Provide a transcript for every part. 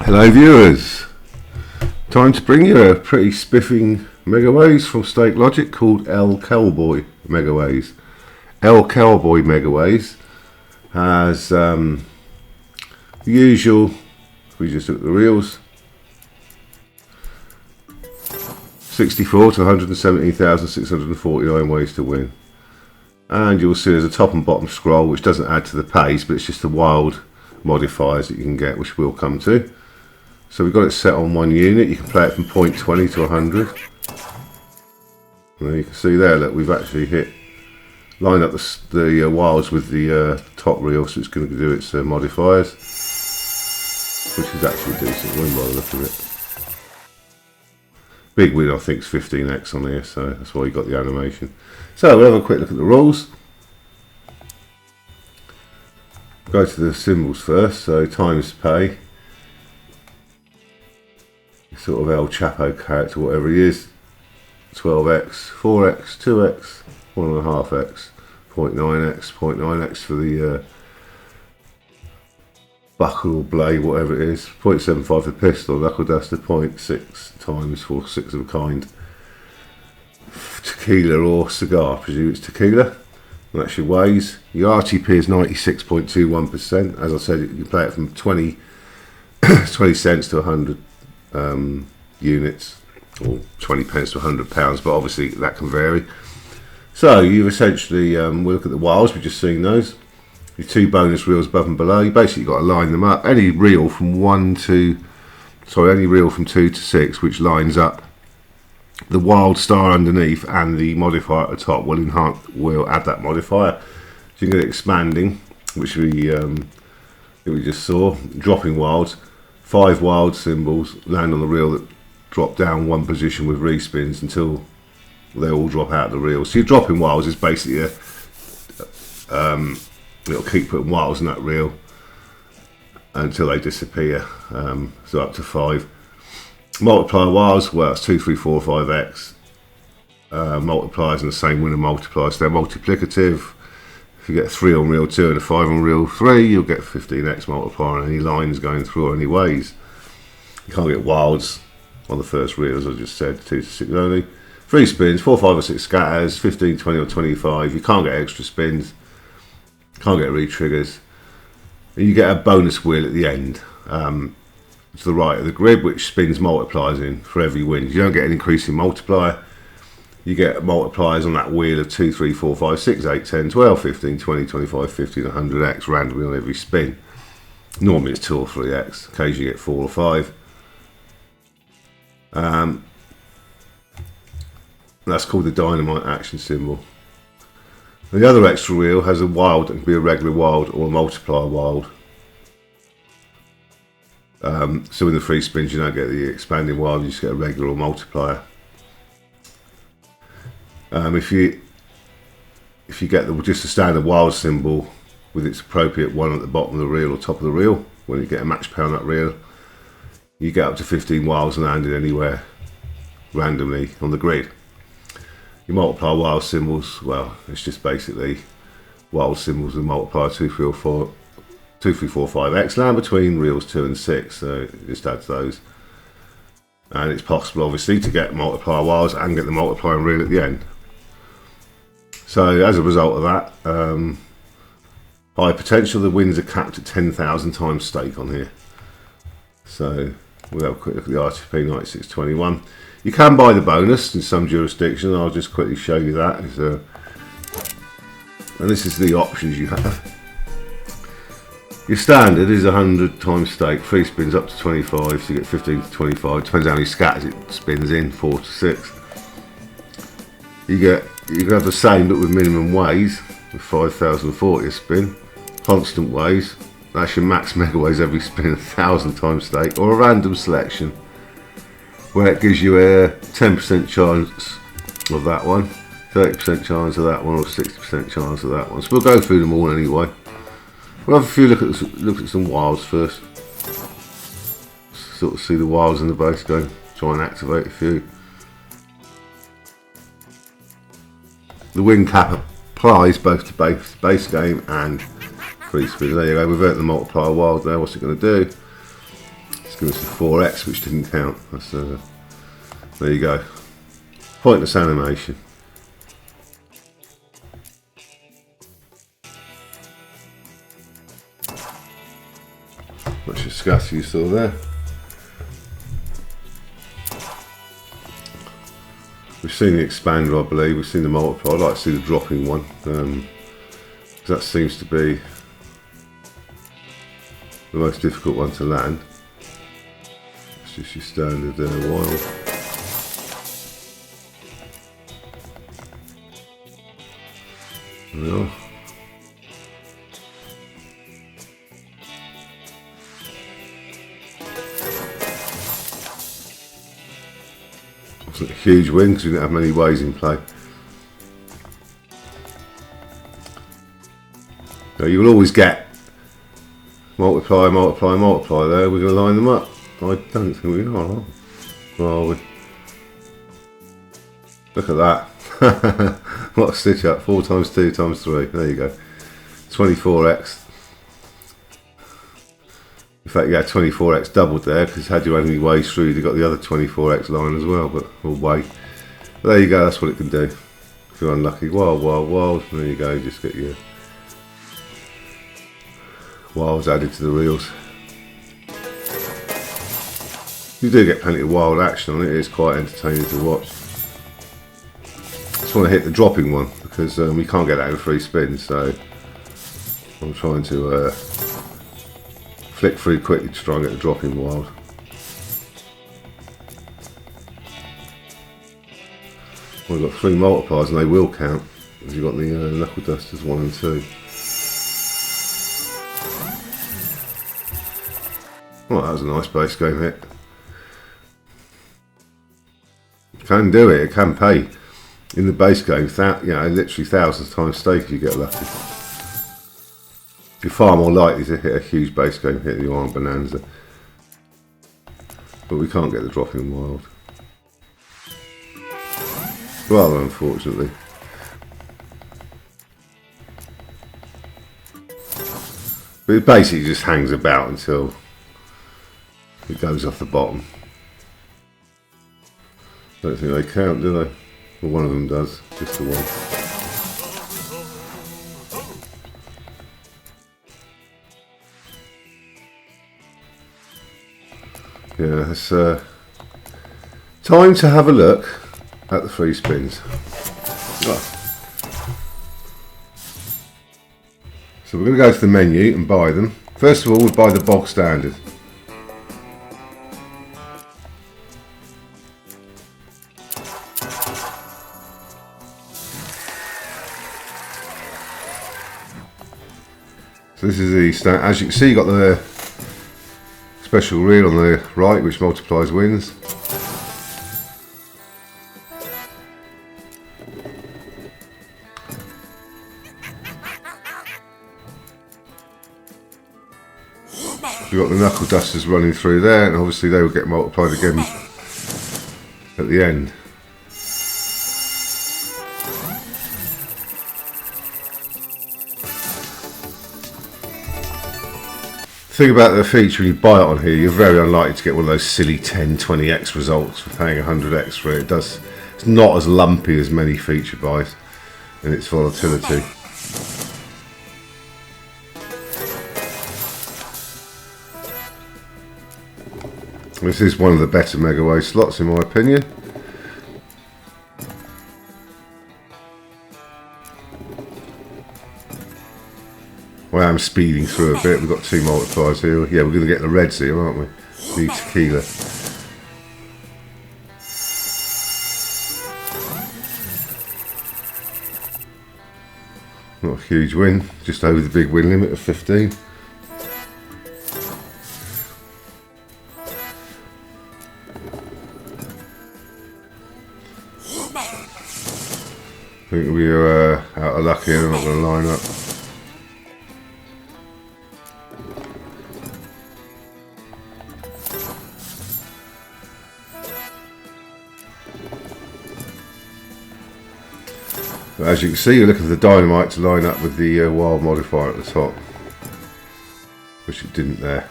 Hello viewers, time to bring you a pretty spiffing megaways from StakeLogic called COWBOY Megaways. COWBOY Megaways has the usual, if we just look at the reels, 64 to 117,649 ways to win. And you'll see there's a top and bottom scroll which doesn't add to the pace, but it's just the wild modifiers that you can get, which we'll come to. So we've got it set on one unit. You can play it from 0.20 to 100. And you can see there that we've actually lined up the wilds with the top reel, so it's going to do its modifiers, which is actually a decent win by the look of it. Big win, I think, is 15x on here, so that's why you got the animation. So we'll have a quick look at the rules. Go to the symbols first. So times pay, sort of El Chapo character, whatever he is, 12x, 4x, 2x, 1.5x, 0.9x, 0.9x for the buckle or blade, whatever it is, 0.75 for the pistol, knuckle duster, 0.6 times for 6 of a kind. Tequila or cigar, I presume it's tequila. And that's your weighs. Your RTP is 96.21%. As I said, you can play it from 20 cents to 100 units, or 20 pence to 100 pounds, but obviously that can vary. So you've essentially, we'll look at the wilds, we've just seen those. Your two bonus reels above and below, you basically got to line them up. Any reel from 2 to 6 which lines up the wild star underneath and the modifier at the top will add that modifier. So you can get it expanding, which we just saw, dropping wilds. 5 wild symbols land on the reel that drop down one position with respins until they all drop out of the reel. So your dropping wilds is basically it'll keep putting wilds in that reel until they disappear. So up to 5. Multiplier wilds, well, it's 2, 3, 4, 5x. Multipliers and the same winner multipliers, so they're multiplicative. If you get 3 on reel 2 and a 5 on reel 3, you'll get 15x multiplier on any lines going through or any ways. You can't get wilds on the first reel, as I just said, 2 to 6 only. 3 spins, 4, 5 or 6 scatters, 15, 20 or 25. You can't get extra spins, can't get re-triggers. And you get a bonus wheel at the end, to the right of the grid, which spins multipliers in for every win. You don't get an increasing multiplier. You get multipliers on that wheel of 2, 3, 4, 5, 6, 8, 10, 12, 15, 20, 25, 50, 100x randomly on every spin. Normally it's 2 or 3x. Occasionally you get 4 or 5. That's called the dynamite action symbol. And the other extra wheel has a wild that can be a regular wild or a multiplier wild. So in the free spins you don't get the expanding wild, you just get a regular or multiplier. If you get just a standard wild symbol with its appropriate one at the bottom of the reel or top of the reel, when you get a match pair on that reel, you get up to 15 wilds landed anywhere randomly on the grid. Your multiplier wild symbols, well, it's just basically wild symbols with multiplier 2, 3, 4, 5x land between reels 2 and 6, so it just adds those. And it's possible obviously to get multiplier wilds and get the multiplying reel at the end. So as a result of that, high potential, the wins are capped at 10,000 times stake on here. So we'll have a quick look at the RTP 9621. You can buy the bonus in some jurisdictions. I'll just quickly show you that. And this is the options you have. Your standard is 100 times stake, 3 spins up to 25, so you get 15 to 25. Depends how many scatters it spins in, 4 to 6. You can have the same but with minimum weighs, with 5,040 a spin. Constant weighs, that's your max megaways every spin, 1,000 times stake, or a random selection where it gives you a 10% chance of that one, 30% chance of that one, or 60% chance of that one. So we'll go through them all anyway. We'll have a few look at some wilds first. Sort of see the wilds in the base go. Try and activate a few. The win cap applies both to base game and free spins. There you go. We've earned the multiplier wild there. What's it going to do? It's Give us a 4x, which didn't count. That's there you go. Pointless animation. Much discuss you saw there. We've seen the expander, I believe. We've seen the multiplier. I'd like to see the dropping one. That seems to be the most difficult one to land. It's just your standard wild. Yeah. Wasn't a huge win because we didn't have many ways in play. Now you will always get multiply, multiply, multiply there. We're going to line them up. I don't think we are. Well, look at that. What a stitch up. 4 times 2 times 3. There you go. 24x. In fact, you had 24x doubled there because had you had any ways through, you got the other 24x line as well. But we'll wait. But there you go. That's what it can do. If you're unlucky, wild, wild, wild. There you go. Just get your wilds added to the reels. You do get plenty of wild action on it. It's quite entertaining to watch. Just want to hit the dropping one because we can't get that in 3 spins, so I'm trying to flick through quickly to try and get the dropping wild. Well, we've got 3 multipliers and they will count if you've got the knuckle dusters 1 and 2. Well, that was a nice base game hit. You can do it, it can pay. In the base game, you know, literally thousands of times stake if you get lucky. You're far more likely to hit a huge base game hit than you are on Bonanza. But we can't get the dropping wild. Rather unfortunately. But it basically just hangs about until it goes off the bottom. Don't think they count, do they? Well, one of them does, just the one. Yeah, it's time to have a look at the 3 spins. Oh. So we're going to go to the menu and buy them. First of all, we'll buy the bog standard. So this is the standard. As you can see, you've got the special reel on the right which multiplies wins. We've got the knuckle dusters running through there, and obviously they will get multiplied again at the end. The thing about the feature, when you buy it on here, you're very unlikely to get one of those silly 10, 20x results for paying 100x for it. It's not as lumpy as many feature buys in its volatility. This is one of the better Megaway slots in my opinion. I am speeding through a bit. We've got 2 multipliers here. Yeah, we're going to get the reds here, aren't we? The tequila. Not a huge win, just over the big win limit of 15. I think we are out of luck here. They're not going to line up. But as you can see, you're looking for the dynamite to line up with the wild modifier at the top, which it didn't there.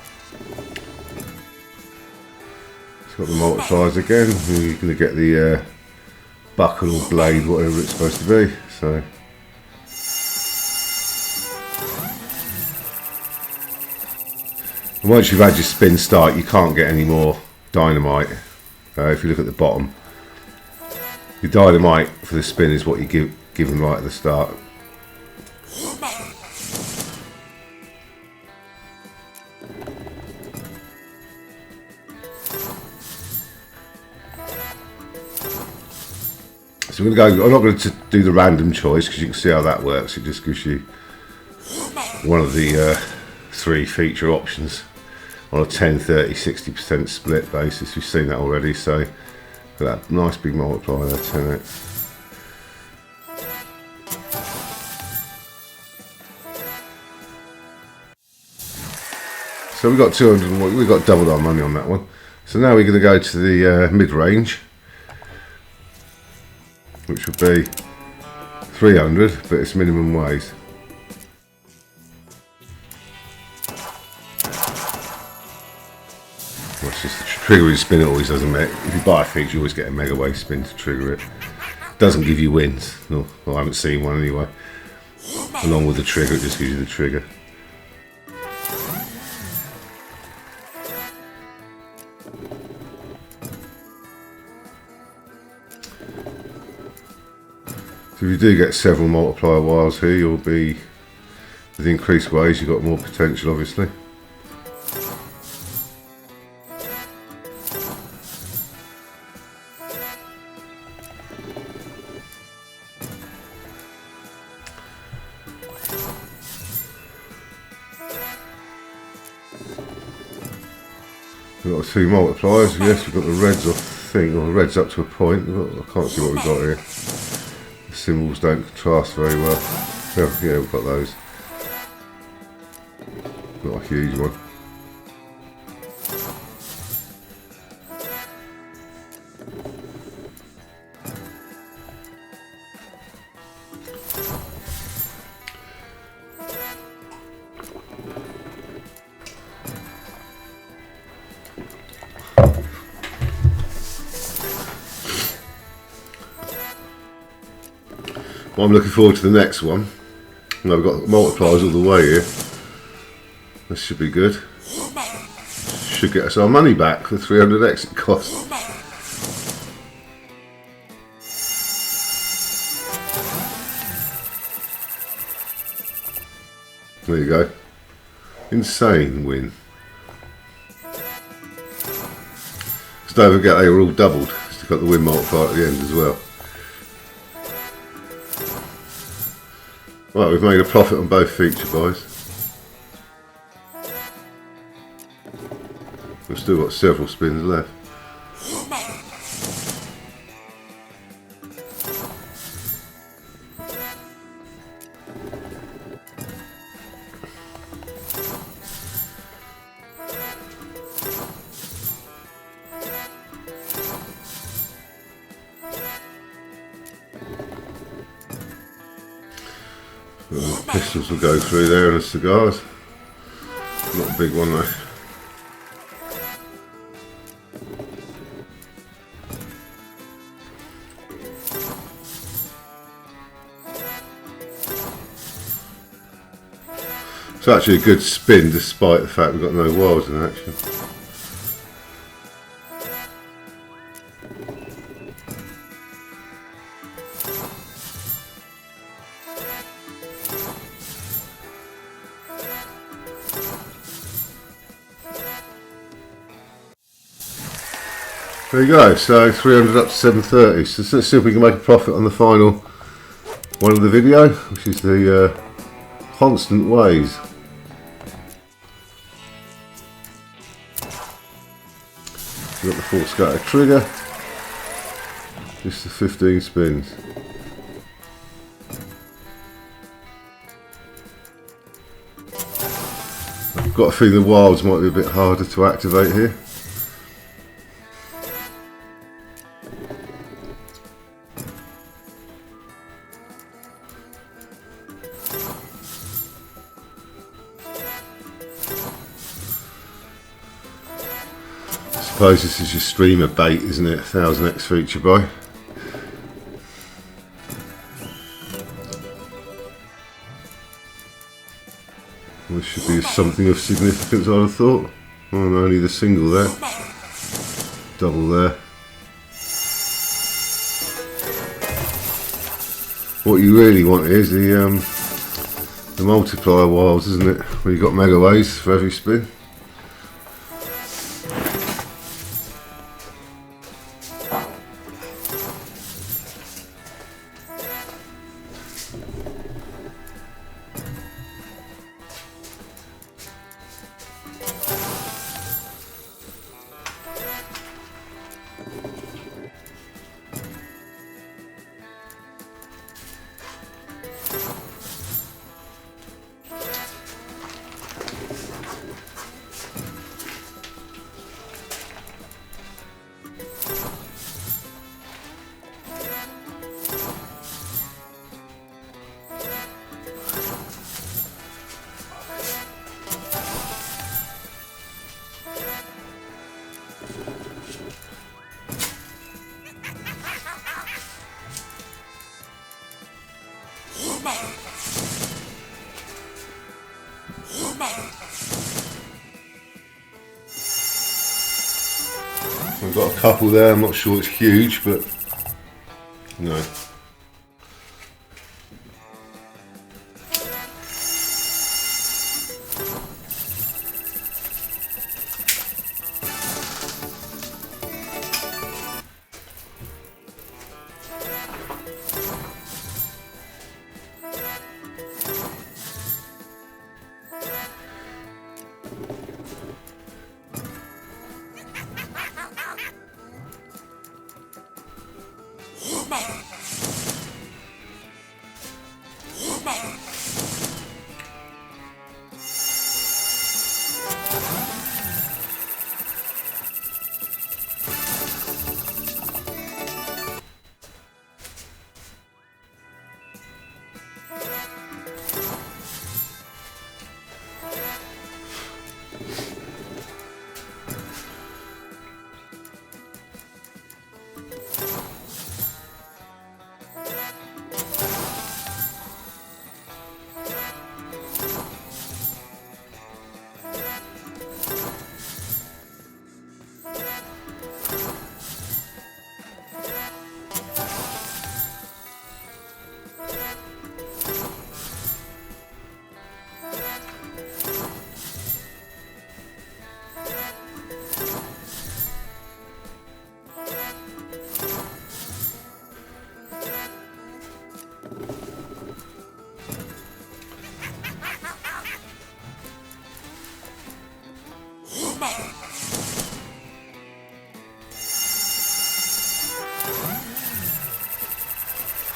Got the multipliers again. You're going to get the buckle or blade, whatever it's supposed to be. So and once you've had your spin start, you can't get any more dynamite. If you look at the bottom, your dynamite for the spin is what you give them right at the start. So we're going to go. I'm not going to do the random choice because you can see how that works. It just gives you one of the 3 feature options on a 10, 30, 60% split basis. We've seen that already. So that nice big multiplier there, 10x. So we got 200. We got doubled our money on that one. So now we're going to go to the mid range, which would be 300, but it's minimum ways. Well, it's just the trigger you spin, it always doesn't make. If you buy a feature, you always get a megaway spin to trigger it. Doesn't give you wins. No, well, I haven't seen one anyway. Along with the trigger, it just gives you the trigger. So if you do get several multiplier wires here, you'll be, with increased ways, you've got more potential obviously. We've got 2 multipliers, yes, we've got the reds, I think, or the reds up to a point. I can't see what we've got here. Symbols don't contrast very well. Yeah, we've got those. Not a huge one. Well, I'm looking forward to the next one. Now we've got multipliers all the way here. This should be good. Should get us our money back for 300x it cost. There you go. Insane win. Just don't forget they were all doubled. You've got the win multiplier at the end as well. Right, we've made a profit on both feature buys. We've still got several spins left. Pistols will go through there and the cigars. Not a big one though. It's actually a good spin despite the fact we've got no wilds in action. There you go, so 300 up to 730. So let's see if we can make a profit on the final one of the video, which is the constant ways. We've got the full scatter trigger, just the 15 spins. I've got a feeling the wilds might be a bit harder to activate here. suppose this is your streamer bait, isn't it? 1000x feature buy. This should be something of significance, I'd have thought. Oh, no, only the single there. Double there. What you really want is the multiplier wilds, isn't it? Where you've got megaways for every spin. I've got a couple there, I'm not sure it's huge, but no.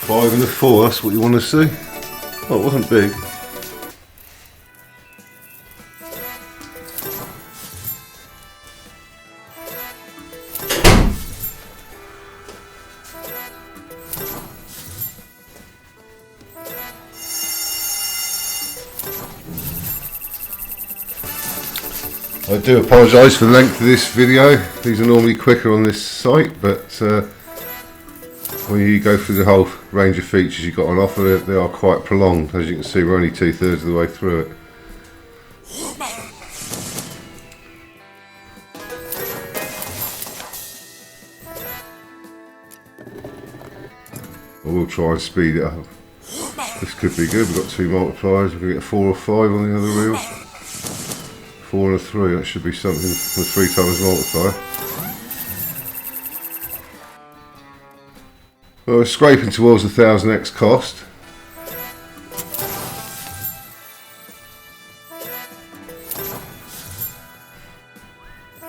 Five and a four, that's what you want to see. Oh, it wasn't big. I do apologise for the length of this video. These are normally quicker on this site, but when you go through the whole range of features you've got on offer, they are quite prolonged. As you can see, we're only 2/3 of the way through it. I will try and speed it up. This could be good. We've got two multipliers. We're going to get a 4 or 5 on the other reel. 4 and a 3. That should be something with 3 times multiplier. Well, we're scraping towards the 1000x cost. I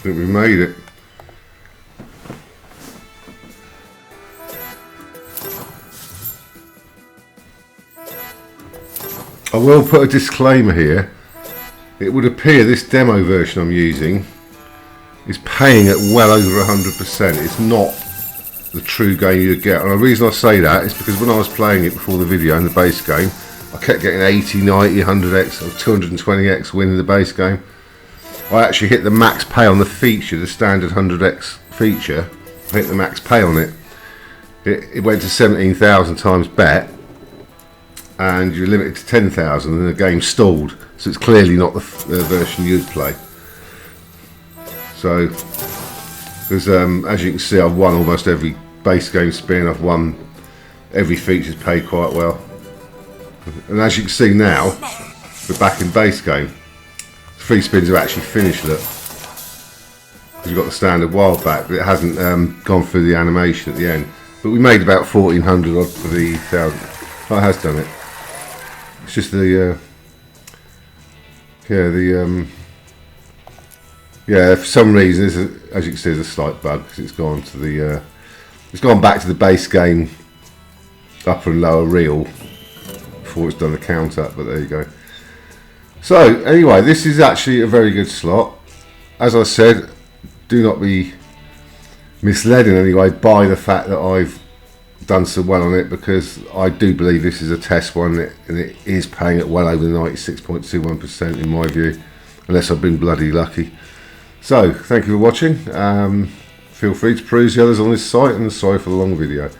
think we made it. I will put a disclaimer here. It would appear this demo version I'm using is paying at well over 100%. It's not the true game you'd get. And the reason I say that is because when I was playing it before the video in the base game, I kept getting 80, 90, 100x or 220x win in the base game. I actually hit the max pay on the feature, the standard 100x feature. I hit the max pay on it. It went to 17,000 times bet, and you're limited to 10,000, and the game stalled. So it's clearly not the version you'd play. So, there's, as you can see, I've won almost every base game spin. I've won every feature's paid quite well. And as you can see now, we're back in base game. 3 spins are actually finished, look. Because you've got the standard wild back, but it hasn't gone through the animation at the end. But we made about 1,400 odd for the 1,000. Oh, it has done it. It's just the yeah, for some reason, as you can see, there's a slight bug because it's gone to the it's gone back to the base game upper and lower reel before it's done the count up. But there you go. So anyway, this is actually a very good slot. As I said, do not be misled in any way by the fact that I've done so well on it, because I do believe this is a test one, and it is paying at well over 96.21% in my view, unless I've been bloody lucky. So thank you for watching. Feel free to peruse the others on this site, and sorry for the long video.